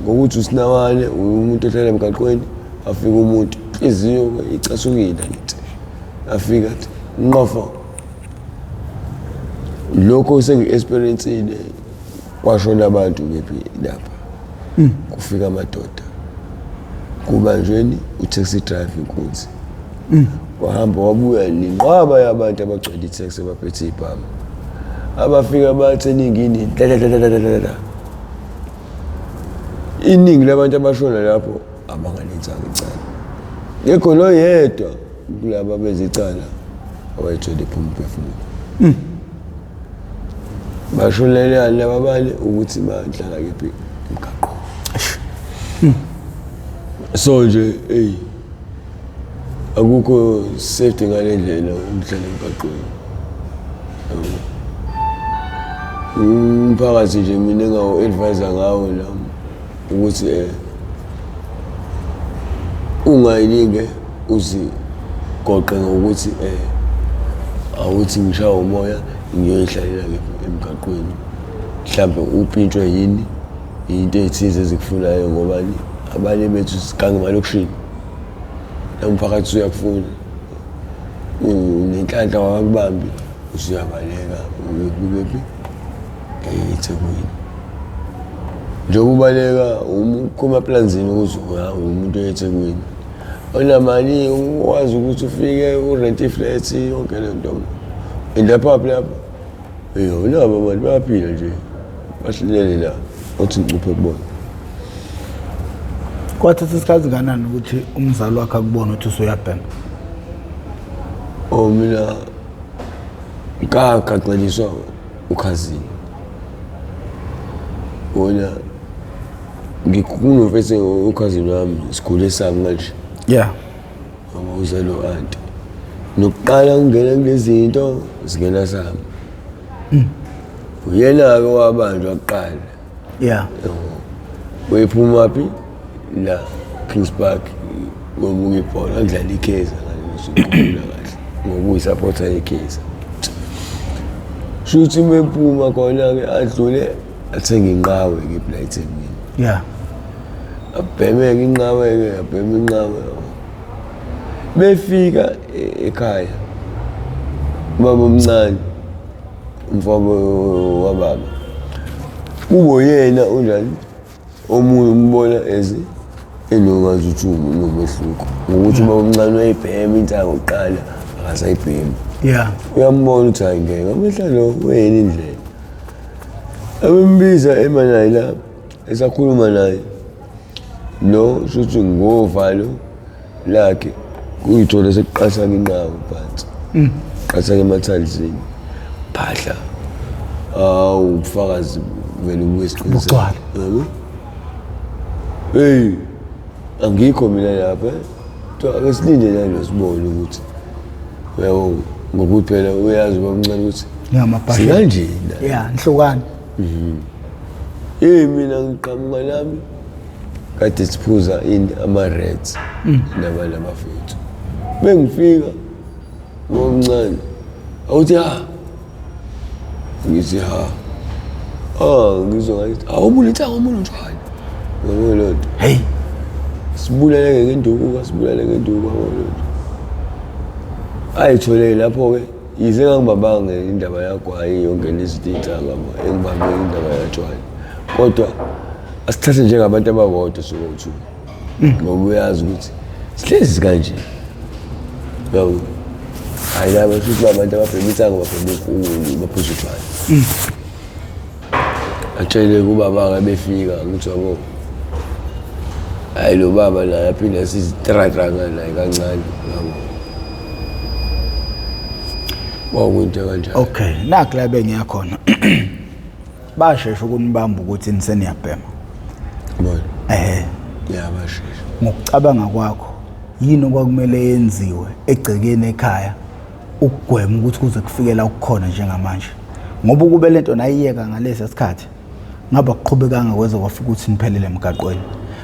ngokuthi usinawane umuntu ohlala emgaqweni afika umuntu inhliziyo icasukile ngithi afika athi nqofo lokho sengi-experience-ile kwashona abantu ngephi lapha kufika amadoda kubanjweni utaxi driver inkunzi wahamba wabuya ninqwaba yabantu abagcwele itaxi abaphethe ibhamu abafika bathi eningini iningi labantu abashona lapho abangalenzanga icala ngekho lo yedwa kulabo benza icala awayithole iphuma umphefumulo bashonelana laba bale ukuthi badlala kephi emgaqo so nje akukho safety ngale ndlela umhlala emgaqweni umphakathi nje mina ngawo-advise ngawo la ukuthi ungayilinge uzigoqe ngokuthi awuthi ngishawa umoya ngiyoyihlalela emgaqweni mhlawumbe upintshwe yini into ezithize ezikufunayo ngoba abanye bethu sigange malokishini umphakathi uyakufuna nenhlanhla wabakubambi usuyabaleka ukuphi eThekwini njengoba ubaleka kumaplanzini ukuthi umuntu eThekwini onamali wazi ukuthi ufike urent iflat yonke le nto lapha laba abantu bayaphila nje bahlelele la othi ngicuphe kubona kwathatha isikhathi kanani ukuthi umzali wakhe akubone ukuthi usuyabhema mina ngakaxeliswa ukhazini wona ngikunofese ukhazini wami sikhule sami manje. Yeah. Ngoba uzalo anti. Nokuqala ungena kulezinto singena sami. Uyena-ke wabanjwa kuqala. Yeah. Wephuma phi la Kings Park ngobuka ibhola adlala iKaizer ngalesokhula kahle ngoba uyisupporter yeKaizer. Shuthi mephuma khona-ke adlule athenga inqawe ngeBlight Evening. Yeah. Abhemeke inqawe-ke abhema inqawe. Befika ekhaya baba omncane umfabo wababa kubo yena unjani omunye umbona enongazi ukuthi unomehluko ngokuthi baba omncane wayibhema intanga oqala akasayibhema. Yeah. Uyambona ukuthi hayi ngeke amehla lo wena indlela abembiza emanayi la esakhuluma naye lo shuthi ngovalo lakhe kuyithola sekuqasa inqawo phansi. Qasa emathalizini phahla ubufakazi vele Bucwala. Hey angikho mina lapha ake silinde nalo sibone ukuthi yabo ngokuthi phela uyazi babamncane ukuthi ngamabhasha kanje. Yeah, nhlukani. Mina ngiqhamuka lami kade siphuza ama-Reds nabanye abafethu. Bengifika ngomncane awuthi ngithi ngizwa ngathi awubulithanga umuntu njalo ngoba lo nto Hey, sibulele ngenduku lo nto ayithole lapho-ke yize ngangibabanga indaba yakho hayi yonke lezinto iy'thanga engibambe indaba yatshwala kodwa asithathe njengabantu ababodwa sokuthi ngoba uyazi ukuthi sihlezi kanje yabo hayi laba futhi abantu ababhema ithanga babhema unkulu baphuza utshwala. Atshele kubaba-ke befika ngithi yabo hayi lo baba naye aphinde sizitratanga naye kancane yabo kwakuyinto kanjalo. okay, nakho la bengiyakhona. Bashesha ukunibamba ukuthi niseniyabhema. Bona. Bashesha. Ngokucabanga kwakho, yini okwakumele yenziwe egcekeni ekhaya ukugwema ukuthi kuze kufikela ukukhona njengamanje? Ngoba kube lento nayiyeka ngalesi sikhathi ngaba kuqhubekanga kweze kwafika ukuthi niphelele emgaqweni.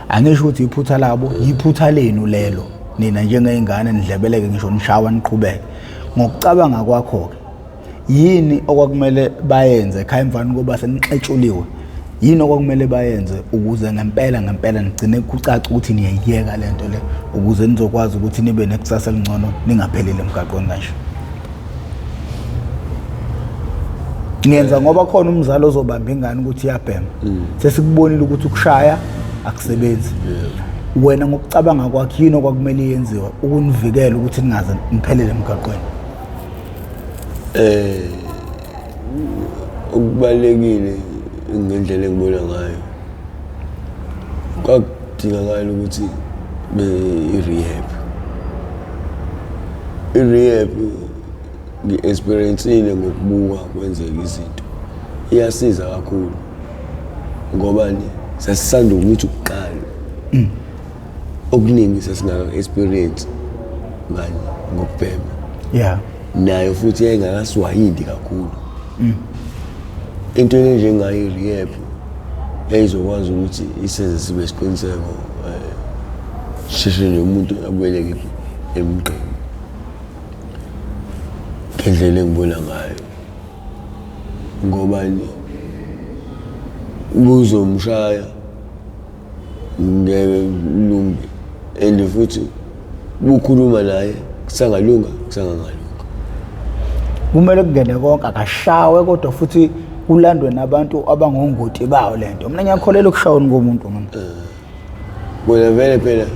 Angisho ukuthi iphutha labo, yiphutha lenu lelo. Nina njengeyingane nidlebeleke ngisho nishawa niqhubeke. Ngokucabanga kwakho ke, yini okwakumele bayenze ekhaya emvani koba senixetshuliwe? Yini okwakumele bayenze ukuze ngempela nigcine kucaca ukuthi niyayiyeka lento le ukuze nizokwazi ukuthi nibe nekusasa elingcono ningaphelele emgaqweni kanje? Ngenza ngoba khona umzali ozobamba ingane ukuthi iyabhema. Sesikubonile ukuthi ukushaya akusebenzi. Wena ngokucabanga kwakho yini okwakumele yenziwe ukunivikela ukuthi ningaze niphelele emgaqweni? Ukubalekile ngendlela engibona ngayo kwakudingakala ukuthi i-rehab ngi-experience-ile ngokubuka kwenzeka izinto iyasiza kakhulu ngoba sasisanda ukuthi ukuqala okuningi sasingaka-experience ngani ngokubhema. Yeah. Nayo futhi yayingakaswahili kakhulu. Into enjengayo i-rehab yayizokwazi ukuthi isenze sibe isiqiniseko sheshe nomuntu abuyele emqeni ngendlela engibona ngayo ngoba kuzomshaya ngeke lunge and futhi bukhuluma naye kusangalunga kusangangalunga. Kumele kungene konke akashawe kodwa futhi kulandwe nabantu abangongoti bawo lento. Mina ngiyakholela ukushawona komuntu mina. Bona vele phela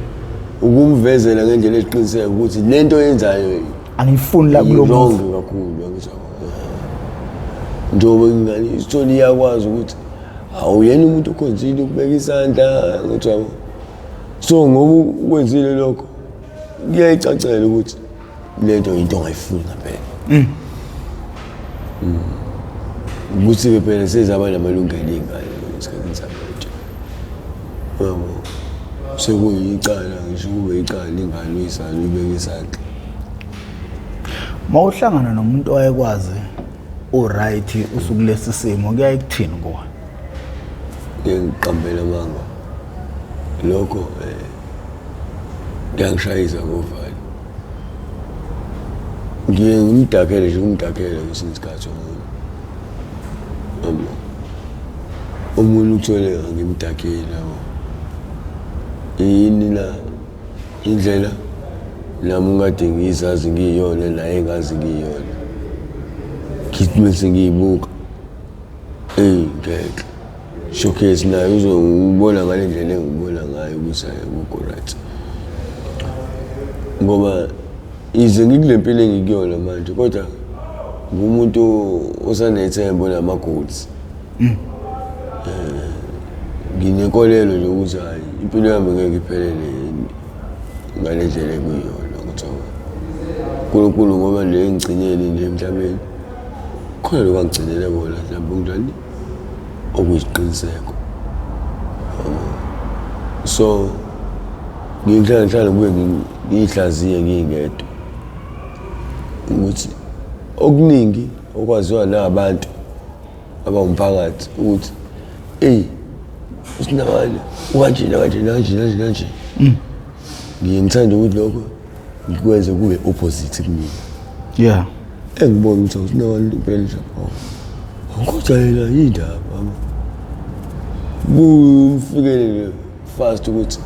ukumvezela ngendlela eqiniseka ukuthi lento yenzayo angifuni la kulo muntu kakhulu angisho. Njobe ngani isitholi yakwazi ukuthi awuyena umuntu okhonzile ukubeka isandla ngithiwa so ngoba ukwenzile lokho kuyayicacela ukuthi lento into ongayifuni ngempela. Ukuthi phela sezaba namalungelo ingane esikhathini samanje. yabo sekuyicala ngisho kube icala ingane uyisana uyibeke isandla. Mawuhlangana nomuntu owayekwazi right usukulesi simo kuyayikuthini kuwe? Ngiqambela manga lokho ngiyangishayisa ngovalo. Ngiye ngimdakele nje ngimdakele ngesinye isikhathi umuntu uthole ngimdakele yabo. Yini la indlela nami ngade ngizazi ngiyona la engazi ngiyona. Kithi mase ngiyibuka ngeke showcase nayo uzobona ngale ndlela engibona ngayo ukuthi ayikho right. Ngoba ize ngikule engikuyona manje kodwa ngumuntu osanethembo nama-goals. Nginenkolelo nje ukuthi hayi impilo yami ngeke iphelele ngale ndlela ekuyiyona ngithoba. Nkulunkulu ngoba le engigcinele nje emhlabeni khona lokho angigcinele kona mhlawumbe kunjani okuyisiqiniseko. So ngihlala kuye ngiyihlaziye ngingedwa ukuthi okuningi okwaziwa nabantu abawumphakathi ukuthi usinabani kanje. Ngiyithanda ukuthi lokho ngikwenze kube opposite kumina. Yeah. Engibona ukuthi usinabani impela nje. Ngikujayela indaba mama. Bufikelele fast ukuthi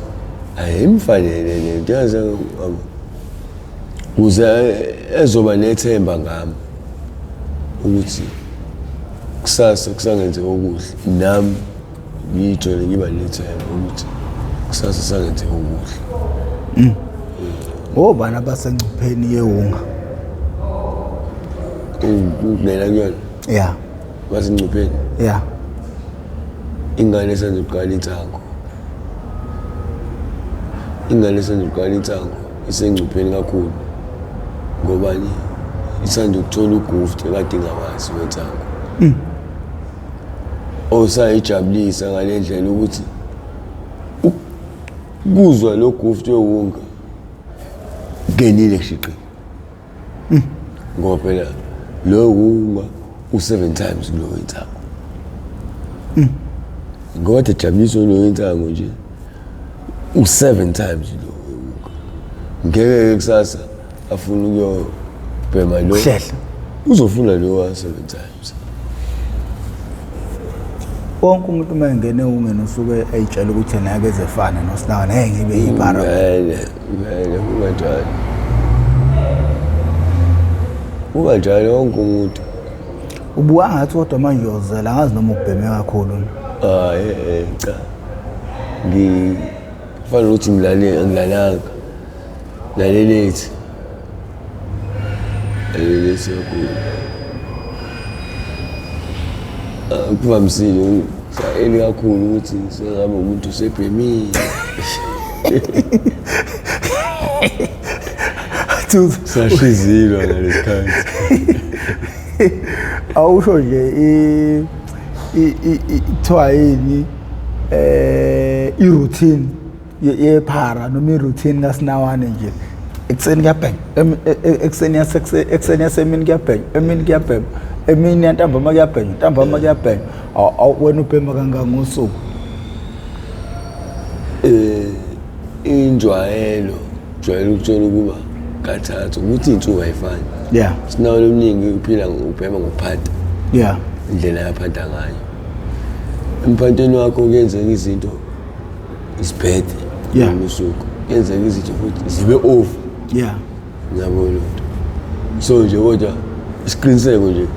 ayimfanele le nto yazi kuze ezoba nethemba ngami ukuthi kusasa kusangenzeka okuhle nami ngijole ngiba nethemba ukuthi kusasa sangenzeka okuhle. Obani abasengcupheni yeunga? Ngena kuyona. Yeah. Basengcupheni. Yeah. Ingane esanduqala intsango. Ingane esanduqala intsango isengcupheni kakhulu. Ngobani isanda ukuthola ugift ekade ingawazi wentsango. Osayijabulisa ngale ndlela ukuthi kuzwa lo gift yewunga ngenile kushiqi. Ngoba phela lo wunga u7 times kulo wentsango. Ngoba ejabulisa lo wentsango nje u7 times lo wunga. Ngeke kusasa afuna ukuyobhema lo. Uzofuna lo wa 7 times. Wonke umuntu uma engene ungene usuke ayitshela ukuthi yena ake ezefana noSinawana ngibe yipara. Ngeke kunjalo. Kunjalo wonke umuntu. Ubuka ngathi kodwa manje uyozela ngazi noma ubheme kakhulu. Cha. Ngifana ukuthi ngilalanga. Lalelethi. Kakhulu. Kuvamisile sayeli kakhulu ukuthi sengaba umuntu osebhemile. Sashizilwa ngalesikhathi. Awusho nje kuthiwa yini i-routine yephara noma i-routine kaSinawana nje ekuseni kuyabheka ekuseni yasemini kuyabheka emini kuyabheka emini yantambama kuyabheka ntambama kuyabheka wena ubhema kangaka ngosuku. Injwayelo jwayele ukuthola ukuba kathathu ukuthi insuku ayifani. Yeah. Sinawo lomningi uphila ngokubhema ngokuphatha. Yeah. Indlela yaphatha ngayo. Emphantweni wakho kuyenzeka izinto isiphethe. Yeah. Usuku kuyenzeka izinto futhi zibe off. Yeah. Ngiyabona lo. So nje kodwa isiqiniseko nje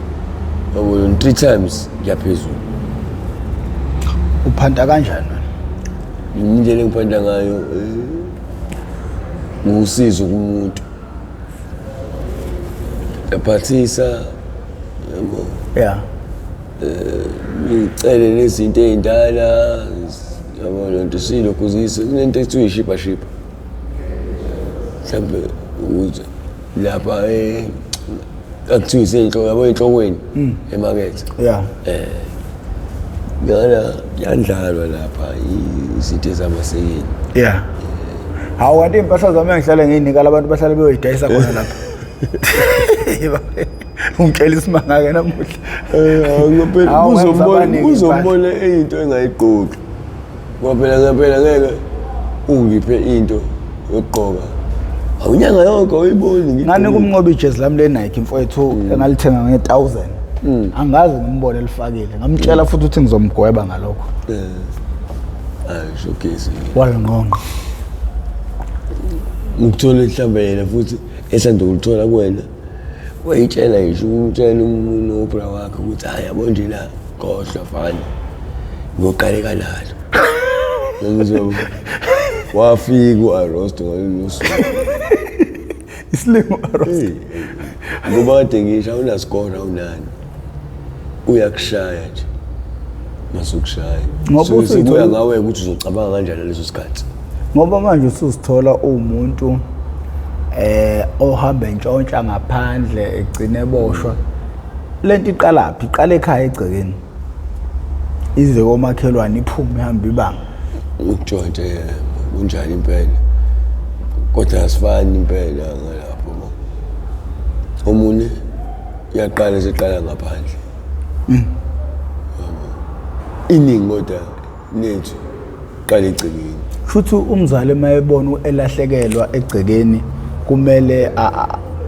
yabona 3 times ngiyaphezulu. Uphanta kanjani wena? Indlela engiphanda ngayo usizo kumuntu. Yaphathisa yabo. Yeah. Ngicele nezinto ezindala yabona nto silokhuzisa kunento ethiwa ishipa. Mhlawumbe ukuthi lapha akuthiwa isenhloko yabo enhlokweni emakethe. Yeah. yandlalwa lapha isithe zamasekeni. Yeah. Hawu kanti impahla zami ngihlale ngiyinika labantu bahlale beyoyidayisa khona lapha. Ungitshela isimanga ke namuhla. Uzombona into engayiqoqi. Ngoba phela ngeke ungiphe into yokugqoka. Awunyanga yonke uyiboni ngane kumnqoba ijezi lami le Nike mfowethu engalithenga nge1000. Angazi ngimbone lifakile. Ngamtshela futhi ukuthi ngizomgweba ngalokho. Showcase. Walingqonqa. Ngithola mhlambe yena futhi esanda ukuthola kuwena. Wayitshela ngisho umtshela uNobra wakhe ukuthi yabo nje la khohlwa fana. Ngoqaleka nalo. Ngizoma wafika uArosto ngalosuku. Isilimo Arosto. Ngoba kade ngisho awunasikora unani. Uyakushaya nje. Masukushaya. Ngoba usubuya ngawe ukuthi uzocabanga kanjani leso sikhathi. Ngoba manje usuzithola umuntu ohamba entshontsha ngaphandle egcine eboshwa. Lento iqalaphi? Iqala ekhaya egcekeni. Ize komakhelwane iphume ihamba ibanga. Ukutshontsha kunjani impela. Kodwa asifani impela ngalapho. Omunye uyaqala seqala ngaphandle. Iningi kodwa nethu qala egcekeni. Futhi umzali mayebona elahlekelwa egcekeni kumele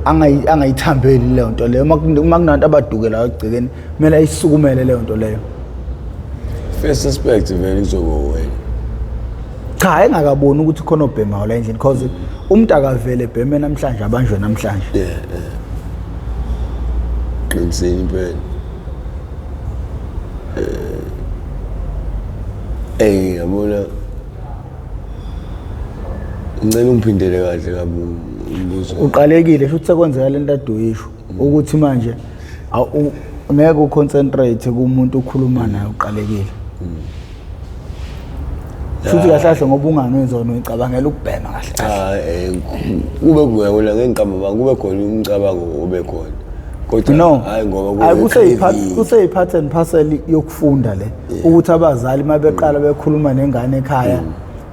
angayithambeli leyo nto leyo. Makunantu abadukela egcekeni kumele ayisukumele leyo nto leyo. First suspect vele kuzoba wena. Cha engakaboni ukuthi khona obhemayo la endlini because umuntu akavele ebheme namhlanje abanjwe namhlanje. Qiniseni impela. Yabona ngicela ungiphindele kahle kabi umbuzo. Uqalekile futhi sekwenzeka lento adoyisho ukuthi manje ngeke uconcentrate kumuntu ukhuluma naye uqalekile. Futhi kahle ngoba ungangenza unicabangela ukubhema kahle. Kube kuyona ngenqamba kube khona umcabango obe khona. Kodwa hayi ngoba kuseyiphathi and parcel yokufunda le ukuthi abazali mabeqala bekhuluma nengane ekhaya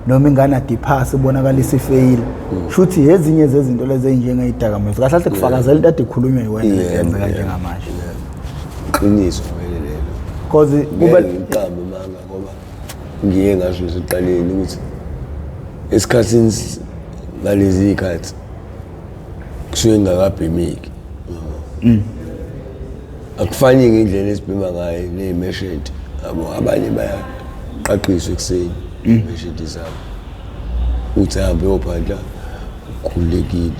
noma ingane adiphasi ibonakala isifeyila. Futhi ezinye zezinto lezi enjengeyidakamizwa kahle kufakazela into ade ikhulunywe yiwena leyenzeka njengamanje. Qiniso vele lelo. Because kuba iqamba manga ngoba ngiye ngasho esiqaleni ukuthi esikhatsini ngalezi ikhathi kusuke ngakabhemiki. Akufani ngendlela esibhema ngayo nezimeshenti yabo abanye bayaqaqiswa ekseni imeshenti zabo uthi hambe ophandla ukhulekile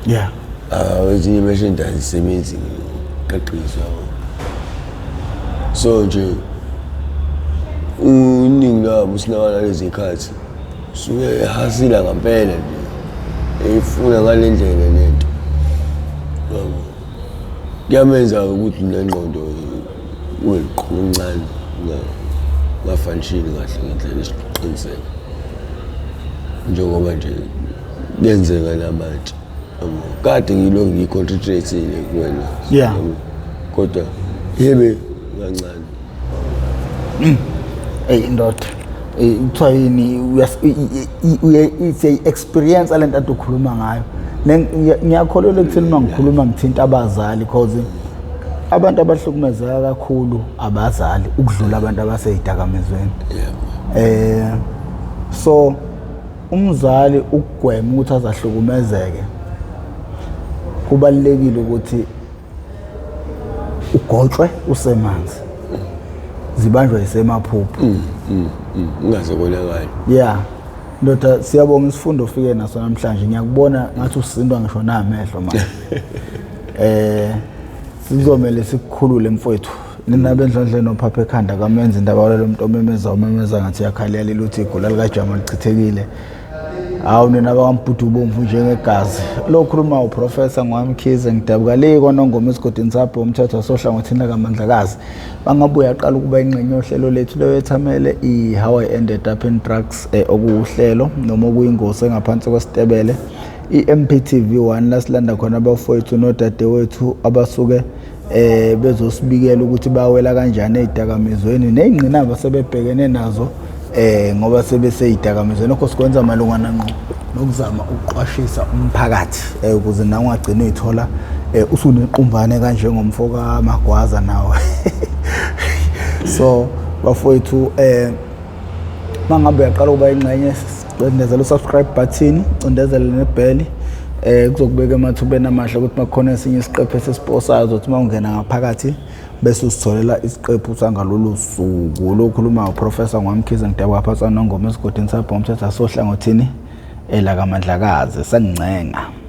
yabo ezinye imeshenti azisebenzi qaqiswa so nje uningi labo sinabala lezi ikhathi suke hasila ngempela nje efuna ngalendlela lento kuyamenza ukuthi nengqondo uyiqhuma encane ngafanishini kahle ngendlela esiqiniseka njengoba nje kuyenzeka namanje kade ngilo ngiconcentrate kuwena kodwa yebe kancane indoda kuthiwa yini it's a experience alento ade ukhuluma ngayo. Ngiyakholelwa ekutheni mangikhuluma ngithinta abazali because abantu abahlukumezeka kakhulu abazali ukudlula abantu abaseyidakamizweni. So umzali ukugwema ukuthi azahlukumezeke kubalekile ukuthi ugotshwe usemanzi zibanjwe isemaphupho ungazobonakala. Ndoda siyabonga isifundo ufike naso namhlanje ngiyakubona ngathi usindwa ngisho namehlo manje. Sizomela sikukhulule mfowethu. Nina bendlondleni ophapha ekhanda kamenza indaba lo muntu omemeza ngathi yakhalela iluthi igula lika Jama lichithekile. Hawu nina abambhudu bomvu njengegazi. Lo khuluma uprofessor ngwamkhize ngidabukale konongoma esigodini sapho umthetho wasohlangothina kaMandlakazi. Bangabuya aqala ukuba ingxenye yohlelo lethu lewethamele How I Ended Up in Drugs okuhlelo noma kuyingozi ngaphansi kwesitebele. Mp TV1 lasilanda khona abafowethu nodadewethu abasuke bezosibikela ukuthi bawela kanjani ezidakamizweni nezingqinamba sebebhekene nazo ngoba sebeseyidakamizweni lokho sikwenza malungana nokuzama ukuqwashisa umphakathi ukuze nawe ungagcina uyithola usunequmbane kanje ngomfoka Magwaza nawe. So bafowethu mangabe uyaqala ukuba ingxenye cindezela usubscribe button, cindezela nebell kuzokubeka emathubeni amahle ukuthi makukhona esinye isiqephu esisiposayo uzothi mawungena ngaphakathi bese usitholela isiqephu sangalolu suku lokhuluma uProfessor Ngwamkhize ngidabwa phansi nongoma esigodini sabho umthetho asohlangothini elakamandlakazi sengcenga.